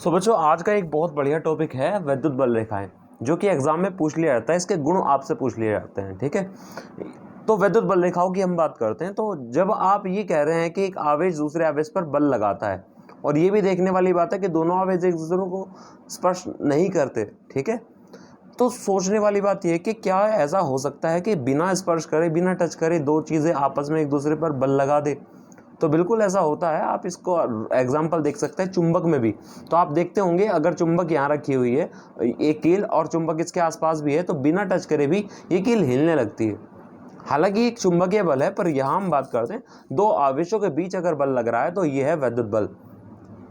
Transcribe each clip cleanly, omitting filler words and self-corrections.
बच्चों आज का एक बहुत बढ़िया टॉपिक है वैद्युत बल रेखाएं, जो कि एग्जाम में पूछ लिया जाता है। इसके गुण आपसे पूछ लिए जाते हैं, ठीक है। तो वैद्युत बल रेखाओं की हम बात करते हैं। तो जब आप ये कह रहे हैं कि एक आवेश दूसरे आवेश पर बल लगाता है, और ये भी देखने वाली बात है कि दोनों आवेश एक दूसरे को स्पर्श नहीं करते, ठीक है, तो सोचने वाली बात यह है कि क्या ऐसा हो सकता है कि बिना स्पर्श करे, बिना टच करे दो चीज़ें आपस में एक दूसरे पर बल लगा दे। तो बिल्कुल ऐसा होता है। आप इसको एग्जाम्पल देख सकते हैं चुंबक में भी। तो आप देखते होंगे अगर चुंबक यहाँ रखी हुई है, एक कील, और चुंबक इसके आसपास भी है, तो बिना टच करे भी ये कील हिलने लगती है। हालांकि एक चुंबकीय बल है, पर यहाँ हम बात करते हैं दो आवेशों के बीच अगर बल लग रहा है तो ये है वैद्युत बल।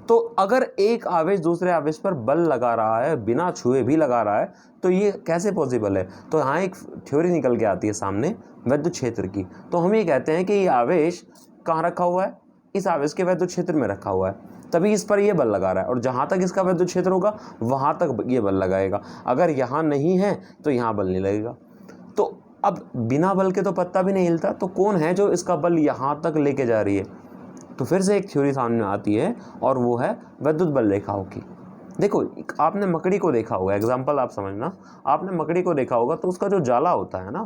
तो अगर एक आवेश दूसरे आवेश पर बल लगा रहा है, बिना छुए भी लगा रहा है, तो ये कैसे पॉसिबल है? तो यहाँ एक थ्योरी निकल के आती है सामने वैद्युत क्षेत्र की। तो हम ये कहते हैं कि ये आवेश कहाँ रखा हुआ है? इस आवेश के वैद्युत क्षेत्र में रखा हुआ है, तभी इस पर ये बल लगा रहा है। और जहाँ तक इसका वैद्युत क्षेत्र होगा वहाँ तक ये बल लगाएगा। अगर यहाँ नहीं है तो यहाँ बल नहीं लगेगा। तो अब बिना बल के तो पत्ता भी नहीं हिलता, तो कौन है जो इसका बल यहाँ तक लेके जा रही है? तो फिर से एक थ्योरी सामने आती है, और वो है वैद्युत बल रेखाओं की। देखो, आपने मकड़ी को देखा होगा, एग्जाम्पल आप समझना, आपने मकड़ी को देखा होगा तो उसका जो जाला होता है ना,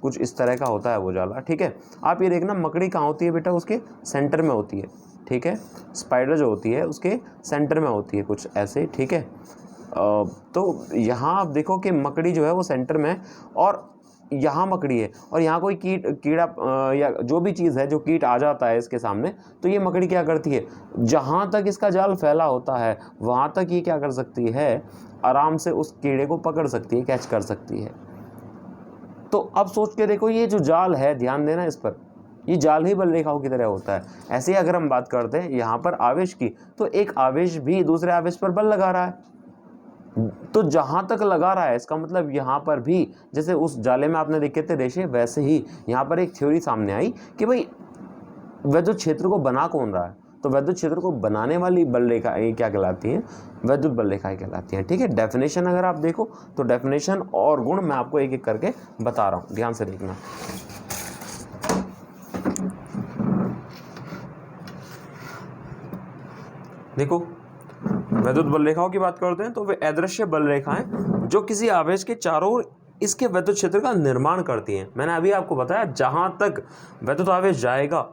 कुछ इस तरह का होता है वो जाला, ठीक है। आप ये देखना, मकड़ी कहाँ होती है बेटा? उसके सेंटर में होती है, ठीक है। स्पाइडर जो होती है उसके सेंटर में होती है, कुछ ऐसे, ठीक है। तो यहाँ आप देखो कि मकड़ी जो है वो सेंटर में है, और यहाँ मकड़ी है, और यहाँ कोई कीड़ा या जो भी चीज़ है, जो कीट आ जाता है इसके सामने, तो ये मकड़ी क्या करती है? जहाँ तक इसका जाल फैला होता है वहाँ तक ये क्या कर सकती है? आराम से उस कीड़े को पकड़ सकती है, कैच कर सकती है। तो अब सोच के देखो, ये जो जाल है, ध्यान देना इस पर, ये जाल ही बल रेखाओं की तरह होता है। ऐसे ही अगर हम बात करते हैं यहाँ पर आवेश की, तो एक आवेश भी दूसरे आवेश पर बल लगा रहा है। तो जहां तक लगा रहा है, इसका मतलब यहाँ पर भी जैसे उस जाले में आपने देखे थे रेशे, वैसे ही यहाँ पर एक थ्योरी सामने आई कि भाई वैद्युत क्षेत्र को बना कौन रहा है? तो वैद्युत क्षेत्र को बनाने वाली बल रेखाएं क्या कहलाती हैं? वैद्युत बल रेखाएं कहलाती हैं, ठीक है। डेफिनेशन अगर आप देखो तो डेफिनेशन और गुण मैं आपको एक एक करके बता रहा हूँ, ध्यान से देखना। देखो, वैद्युत बल रेखाओं की बात करते हैं तो वे अदृश्य बल रेखाएं जो किसी आवेश के चारों ओर इसके वैद्युत क्षेत्र का निर्माण करती हैं। मैंने अभी आपको बताया, जहां तक वैद्युत आवेश जाएगा,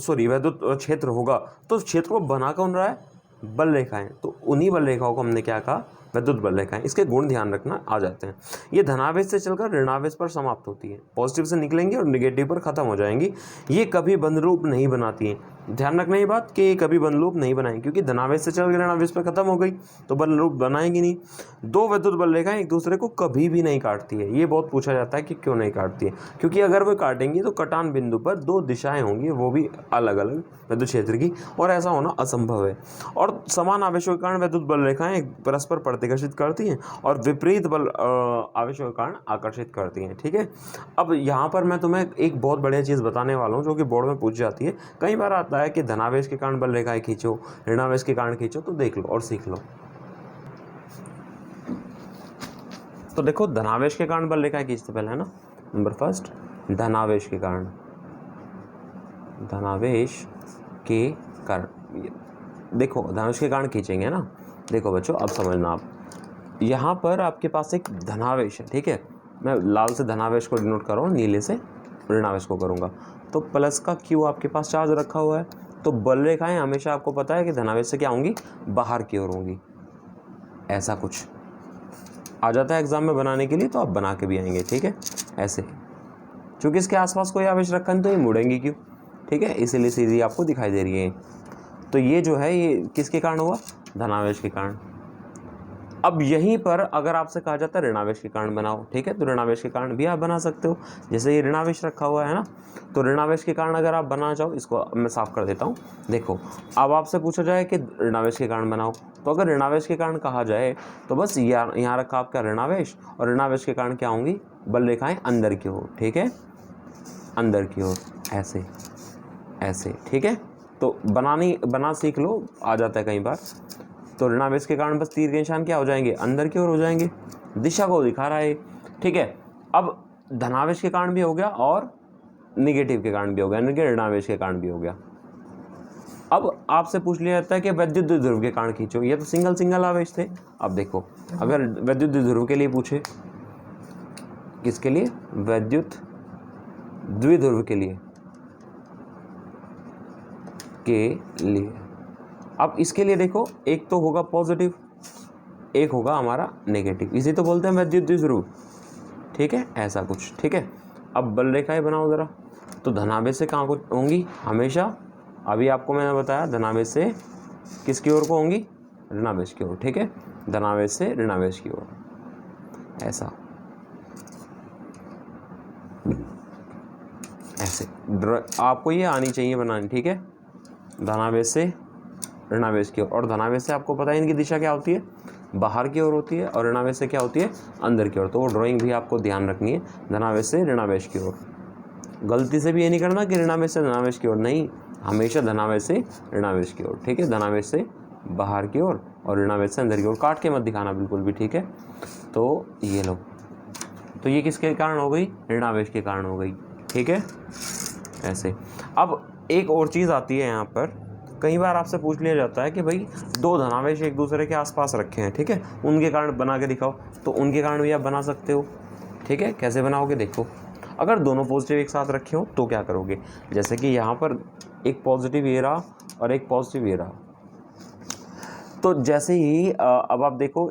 वैद्युत क्षेत्र होगा, तो क्षेत्र को बना कौन रहा है? बल रेखाएं। तो उन्हीं बल रेखाओं को हमने क्या कहा? वैद्युत बल रेखाएं। इसके गुण ध्यान रखना आ जाते हैं। ये धनावेश से चलकर ऋणावेश पर समाप्त होती है, पॉजिटिव से निकलेंगी और निगेटिव पर खत्म हो जाएंगी। ये कभी बंद लूप नहीं बनाती हैं। ध्यान रखना ये बात कि ये कभी बंद लूप नहीं बनाएंगी, क्योंकि धनावेश से चल के ऋणावेश पर खत्म हो गई तो बंद लूप बनाएंगी नहीं। दो वैद्युत बल रेखाएं एक दूसरे को कभी भी नहीं काटती है। ये बहुत पूछा जाता है कि क्यों नहीं काटती है, क्योंकि अगर वो काटेंगी तो कटान बिंदु पर दो दिशाएं होंगी, वो भी अलग अलग वैद्युत क्षेत्र की, और ऐसा होना असंभव है। और समान आवेशों के कारण वैद्युत बल रेखाएं परस्पर प्रतिकर्षित करती हैं और विपरीत बल आवेशों के कारण आकर्षित करती हैं, ठीक है। अब यहाँ पर मैं तुम्हें एक बहुत बढ़िया चीज़ बताने वाला हूँ, जो कि बोर्ड में पूछ जाती है। कई बार आता है कि धनावेश के कारण बल रेखाएं खींचो, ऋणावेश के कारण खींचो, तो देख लो और सीख लो। तो देखो, धनावेश के कारण बल रेखाएं खींचते पहले, है ना, नंबर फर्स्ट, धनावेश के कारण, धनावेश के कारण, देखो धनावेश के कारण खींचेंगे ना। देखो बच्चों, अब समझना आप, यहाँ पर आपके पास एक धनावेश है, ठीक है। मैं लाल से धनावेश को डिनोट कर रहा हूँ, नीले से ऋणावेश को करूँगा। तो प्लस का क्यू आपके पास चार्ज रखा हुआ है, तो बल रेखाएं हमेशा आपको पता है कि धनावेश से क्या होंगी? बाहर की ओर होंगी। ऐसा कुछ आ जाता है एग्जाम में बनाने के लिए, तो आप बना के भी आएंगे, ठीक है। ऐसे, क्योंकि इसके आसपास कोई आवेश रखा है तो ये मुड़ेंगी क्यों, ठीक है, इसीलिए सीधी आपको दिखाई दे रही है। तो ये जो है, ये किसके कारण हुआ? धनावेश के कारण। अब यहीं पर अगर आपसे कहा जाता है ऋणावेश के कारण बनाओ, ठीक है, तो ऋणावेश के कारण भी आप बना सकते हो। जैसे ये ऋणावेश रखा हुआ है ना, तो ऋणावेश के कारण अगर आप बनाना चाहो, इसको मैं साफ कर देता हूँ। देखो, अब आपसे पूछा जाए कि ऋणावेश के कारण बनाओ, तो अगर ऋणावेश के कारण कहा जाए तो बस यहाँ रखा आपका ऋणावेश, और ऋणावेश के कारण क्या होंगी? बल रेखाएं अंदर की ओर, ठीक है, अंदर की ओर, ऐसे ऐसे, ठीक है। तो बना सीख लो, आ जाता है कई बार। तो ऋणावेश के कारण बस तीर के निशान क्या हो जाएंगे? अंदर की ओर हो जाएंगे, दिशा को दिखा रहा है, ठीक है। अब धनावेश के कारण भी हो गया और निगेटिव के कारण भी हो गया, यानी कि ऋणावेश के कारण भी हो गया। अब आपसे पूछ लिया जाता है कि वैद्युत द्विध्रुव के कारण खींचो, ये तो सिंगल सिंगल आवेश थे। अब देखो अगर वैद्युत द्विध्रुव के लिए पूछे, किसके लिए, वैद्युत द्विध्रुव के लिए अब इसके लिए देखो एक तो होगा पॉजिटिव, एक होगा हमारा नेगेटिव, इसी तो बोलते हैं वैद्युत द्विध्रुव, ठीक है, ऐसा कुछ, ठीक है। अब बल रेखाएं बनाओ ज़रा, तो धनावेश से कहाँ को होंगी हमेशा, अभी आपको मैंने बताया धनावेश से किसकी ओर को होंगी, ऋणावेश की ओर, ठीक है, धनावेश से ऋणावेश की ओर, ऐसा ऐसे आपको ये आनी चाहिए बनानी, ठीक है, धनावेश से ऋणावेश की ओर, और धनावेश से आपको पता है इनकी दिशा क्या होती है, बाहर की ओर होती है, और ऋणावेश से क्या होती है, अंदर की ओर। तो वो ड्राइंग भी आपको ध्यान रखनी है, धनावेश से ऋणावेश की ओर। गलती से भी ये नहीं करना कि ऋणावेश से धनावेश की ओर, नहीं, हमेशा धनावेश से ऋणावेश की ओर, ठीक है, धनावेश से बाहर की ओर और ऋणावेश से अंदर की ओर, काट के मत दिखाना बिल्कुल भी, ठीक है। तो ये लो, तो ये किसके कारण हो गई, ऋणावेश के कारण हो गई, ठीक है, ऐसे। अब एक और चीज़ आती है यहाँ पर, कई बार आपसे पूछ लिया जाता है कि भाई दो धनावेश एक दूसरे के आसपास रखे हैं, ठीक है, उनके कारण बना के दिखाओ, तो उनके कारण भी आप बना सकते हो, ठीक है। कैसे बनाओगे, देखो अगर दोनों पॉजिटिव एक साथ रखे हो तो क्या करोगे, जैसे कि यहाँ पर एक पॉजिटिव ये रहा और एक पॉजिटिव ये रहा, तो जैसे ही अब आप देखो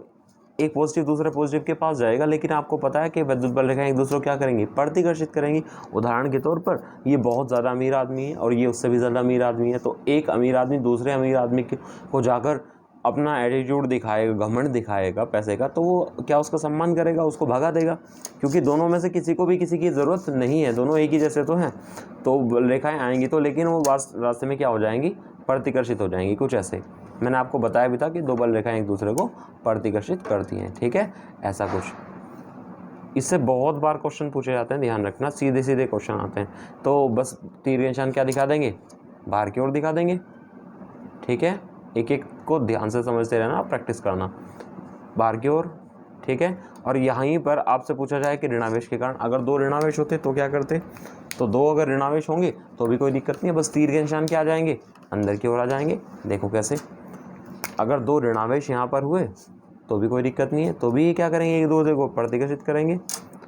एक पॉजिटिव दूसरे पॉजिटिव के पास जाएगा, लेकिन आपको पता है कि विद्युत बल रेखाएं एक दूसरे को क्या करेंगी, प्रतिकर्षित करेंगी। उदाहरण के तौर पर ये बहुत ज़्यादा अमीर आदमी है और ये उससे भी ज़्यादा अमीर आदमी है, तो एक अमीर आदमी दूसरे अमीर आदमी को जाकर अपना एटीट्यूड दिखाएगा, घमंड दिखाएगा पैसे का, तो वो क्या उसका सम्मान करेगा, उसको भगा देगा, क्योंकि दोनों में से किसी को भी किसी की ज़रूरत नहीं है, दोनों एक ही जैसे तो हैं। तो बल रेखाएँ आएंगी तो, लेकिन वो रास्ते में क्या हो जाएंगी, प्रतिकर्षित हो जाएंगी, कुछ ऐसे। मैंने आपको बताया भी था कि दो बल रेखाएं एक दूसरे को प्रतिकर्षित करती हैं, ठीक है, ऐसा कुछ। इससे बहुत बार क्वेश्चन पूछे जाते हैं, ध्यान रखना, सीधे सीधे क्वेश्चन आते हैं। तो बस तीर के निशान क्या दिखा देंगे, बाहर की ओर दिखा देंगे, ठीक है, एक एक को ध्यान से समझते रहना, प्रैक्टिस करना, बाहर की ओर, ठीक है। और यहीं पर आपसे पूछा जाए कि ऋणावेश के कारण, अगर दो ऋणावेश होते तो क्या करते, तो दो अगर ऋणावेश होंगे तो भी कोई दिक्कत नहीं है, बस तीर के निशान क्या आ जाएंगे, अंदर की ओर आ जाएंगे। देखो कैसे, अगर दो ऋणावेश यहाँ पर हुए तो भी कोई दिक्कत नहीं है, तो भी ये क्या करेंगे, एक दूसरे को प्रतिकर्षित करेंगे।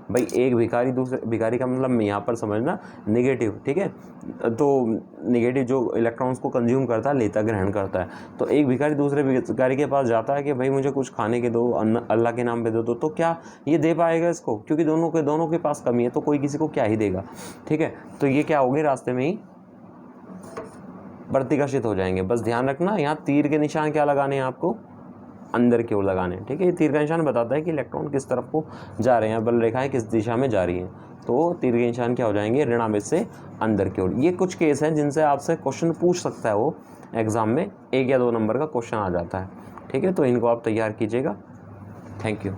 भाई एक भिखारी दूसरे, भिखारी का मतलब यहाँ पर समझना नेगेटिव, ठीक है, तो नेगेटिव जो इलेक्ट्रॉन्स को कंज्यूम करता है, लेता ग्रहण करता है, तो एक भिखारी दूसरे भिखारी के पास जाता है कि भाई मुझे कुछ खाने के दो, अल्लाह के नाम पे दे दो, तो क्या ये दे पाएगा इसको, क्योंकि दोनों के पास कमी है, तो कोई किसी को क्या ही देगा, ठीक है। तो ये क्या हो गए, रास्ते में ही प्रतिकर्षित हो जाएंगे। बस ध्यान रखना, यहाँ तीर के निशान क्या लगाने हैं आपको, अंदर की ओर लगाने हैं, ठीक है। ये तीर का निशान बताता है कि इलेक्ट्रॉन किस तरफ को जा रहे हैं, बल रेखाएं किस दिशा में जा रही हैं, तो तीर के निशान क्या हो जाएंगे, ऋणावेश से अंदर की ओर। ये कुछ केस हैं जिनसे आपसे क्वेश्चन पूछ सकता है, वो एग्जाम में 1 या 2 नंबर का क्वेश्चन आ जाता है, ठीक है। तो इनको आप तैयार कीजिएगा। Thank you.